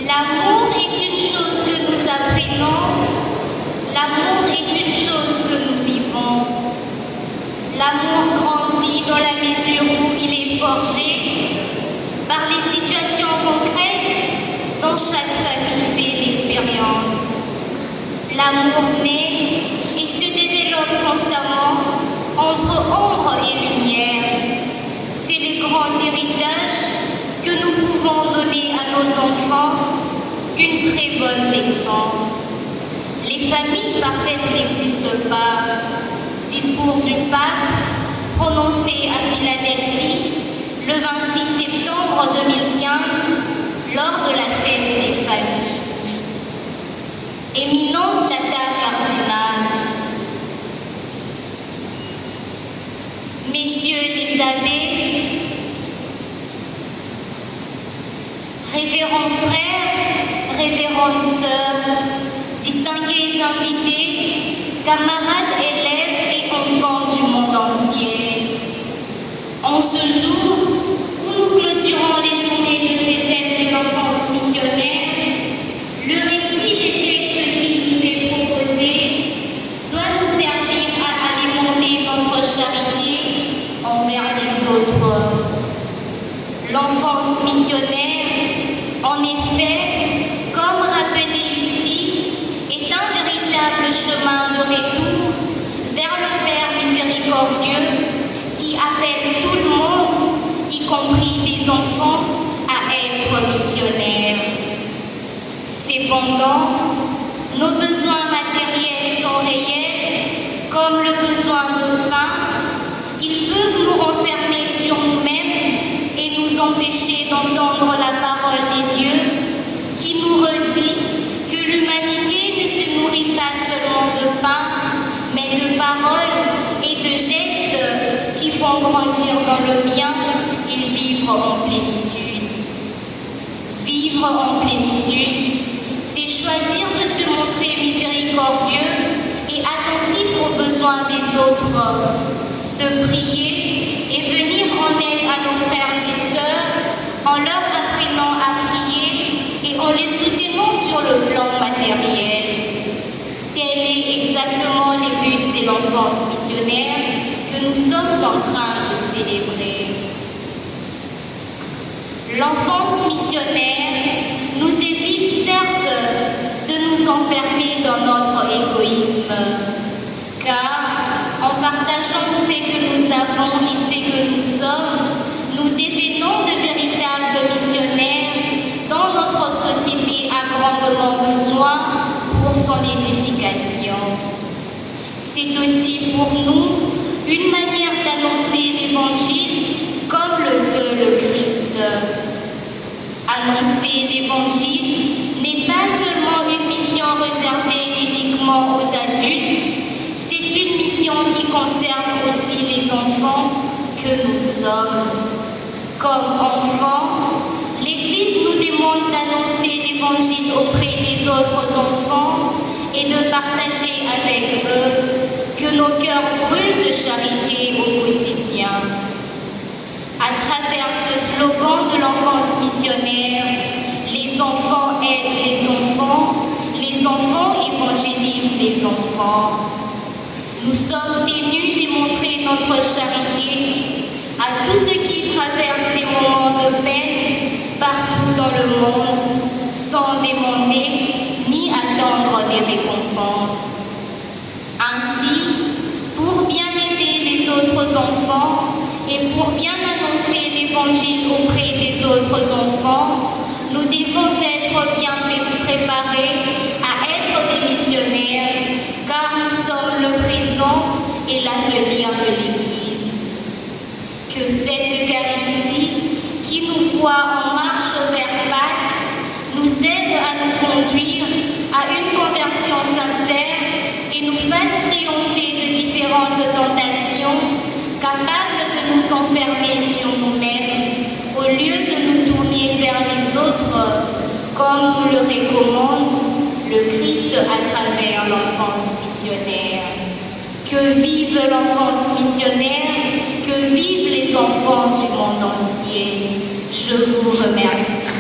L'amour est une chose que nous apprenons, l'amour est une chose que nous vivons. L'amour grandit dans la mesure où il est forgé par les situations concrètes dont chaque famille fait l'expérience. L'amour naît et se développe constamment entre ombre et lumière. C'est le grand héritage que nous pouvons donner à nos enfants, une très bonne leçon. Les familles parfaites n'existent pas. Discours du pape prononcé à Philadelphie le 26 septembre 2015 lors de la fête des familles. Éminence Tata cardinale, messieurs les abbés, révérends frères, révérends sœurs, distingués invités, camarades élèves et enfants du monde entier. En ce jour où nous clôturons les journées de ces fêtes de l'enfance missionnaire, le récit des textes qui nous est proposé doit nous servir à alimenter notre charité envers les autres. L'enfance missionnaire, en effet, comme rappelé ici, est un véritable chemin de retour vers le Père miséricordieux qui appelle tout le monde, y compris les enfants, à être missionnaires. Cependant, nos besoins matériels sont réels, comme le besoin de pain. Ils peuvent nous renfermer sur nous-mêmes et nous empêcher d'entendre la parole des dieux qui nous redit que l'humanité ne se nourrit pas seulement de pain, mais de paroles et de gestes qui font grandir dans le bien et vivre en plénitude. Vivre en plénitude, c'est choisir de se montrer miséricordieux et attentif aux besoins des autres, de prier et venir en aide à nos frères et sœurs en leur apprenant à prier et en les soutenant sur le plan matériel. Tel est exactement le but de l'enfance missionnaire que nous sommes en train de célébrer. L'enfance missionnaire nous évite certes de nous enfermer dans notre égoïsme, car en partageant ce que nous avons et ce que nous sommes, nous devenons de véritables missionnaires dont notre société a grandement besoin pour son édification. C'est aussi pour nous une manière d'annoncer l'Évangile comme le veut le Christ. Annoncer l'Évangile n'est pas seulement une mission réservée uniquement aux adultes, c'est une mission qui concerne aussi les enfants que nous sommes. Comme enfants, l'Église nous demande d'annoncer l'Évangile auprès des autres enfants et de partager avec eux que nos cœurs brûlent de charité au quotidien. À travers ce slogan de l'enfance missionnaire, les enfants aident les enfants évangélisent les enfants. Nous sommes tenus de montrer notre charité à tous ceux qui traversent des moments de peine partout dans le monde, sans demander ni attendre des récompenses. Ainsi, pour bien aider les autres enfants et pour bien annoncer l'Évangile auprès des autres enfants, nous devons être bien préparés à être des missionnaires, car nous sommes le présent et l'avenir de l'Église. Que cette Eucharistie, qui nous voit en marche vers Pâques, nous aide à nous conduire à une conversion sincère et nous fasse triompher de différentes tentations, capables de nous enfermer sur nous-mêmes, au lieu de nous tourner vers les autres, comme nous le recommande le Christ à travers l'enfance missionnaire. Que vive l'enfance missionnaire, que vivent les enfants du monde entier. Je vous remercie.